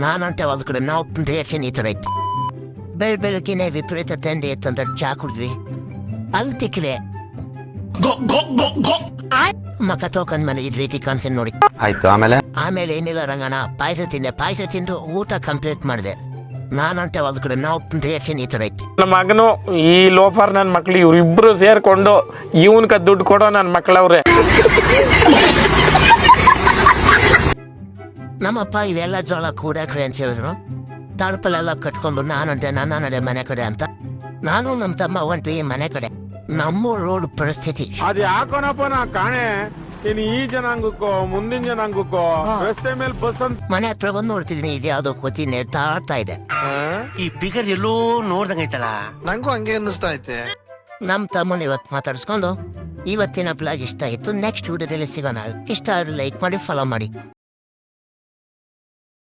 ನಾನಂటే వాళ్ళ ಕಡೆ ನಾವು ರಿಯಾಕ್ಷನ್ ಈ ಥರ ಇತ್ತು. ಬೆಳಗ್ಗೆನೆ ವಿಪರೀತ ಥಂಡಿ ಇತ್ತಂತ ಚಾ ಕುಡಿದ್ವಿ. ಅಲ್ಲಿ ತಿಕ್ಕಿದೆ ಮಕ್ಕ ತೋಕಂದ್ ಮೇಲೆ ಇದ್ ರೀತಿ ಕಾಣ್ತೀನಿ ನೋಡಿ. ಆಯ್ತು. ಆಮೇಲೆ ಏನಿಲ್ಲ ರಂಗಣ್ಣ, ಪಾಯಸ ತಿಂದೆ. ಪಾಯಸ ತಿಂದು ಊಟ ಕಂಪ್ಲೀಟ್ ಮಾಡಿದೆ. ನಾನಂటే వాళ్ళ ಕಡೆ ನಾವು ರಿಯಾಕ್ಷನ್ ಈ ಥರ ಇತ್ತು. ನನ್ನ ಮಗನು ಈ ಲೋಫರ್ ನನ್ನ ಮಕ್ಳು ಇವ್ರಿಬ್ರು ಸೇರ್ಕೊಂಡು ಇವನ್ಕ ದುಡ್ಡು ಕೊಡೋ ನನ್ನ ಮಕ್ಳವ್ರೆ. ನಮ್ಮಪ್ಪ ಇವೆಲ್ಲ ಜೋಳ ಕೂಡಕ್ರೆ ಅಂತ ಹೇಳಿದ್ರು. ತಳಪಲ್ಲೆಲ್ಲ ಕಟ್ಕೊಂಡು ನಾನಂತೆ ನನ್ನ ನಡೆ ಮನೆ ಕಡೆ ಅಂತ. ನಾನು ನಮ್ಮ ತಮ್ಮ ಹೊಂಟ್ವಿ ಮನೆ ಕಡೆ. ನಮ್ಮ ರೋಡ್ ಪರಿಸ್ಥಿತಿ ಅದು ಯಾಕೋನಪ್ಪ ನಾ ಕಾಣೆ ಇನ್ನು ಈ ಜನಾಂಗಕ್ಕೋ ಮುಂದಿನ ಜನಾಂಗಕ್ಕೋ ರಸ್ತೆ ಮೇಲೆ ಬಸ್ ಅಂತ ಮನೆ ಹತ್ರ ಬಂದು ನೋಡ್ತಿದ್ದೀನಿ, ಇದ್ಯಾವುದೋ ಕೊತಿ ನೆಡ್ತಾ ಇದೆ. ಈ ಫಿಗರ್ ಎಲ್ಲೋ ನೋಡ್ದಂಗೈತಲ್ಲ, ನಂಗೂ ಹಂಗೆ ಅನ್ನಿಸ್ತಾ ಐತೆ. ನಮ್ಮ ತಮ್ಮನ ಇವತ್ತು ಮಾತಾಡಿಸ್ಕೊಂಡು ಇವತ್ತಿನ ಬ್ಲಾಗ್ ಇಷ್ಟ ಆಯಿತು. ನೆಕ್ಸ್ಟ್ ವಿಡಿಯೋದಲ್ಲಿ ಸಿಗೋಣ. ಇಷ್ಟ ಆದ್ರೆ ಲೈಕ್ ಮಾಡಿ, ಫಾಲೋ ಮಾಡಿ.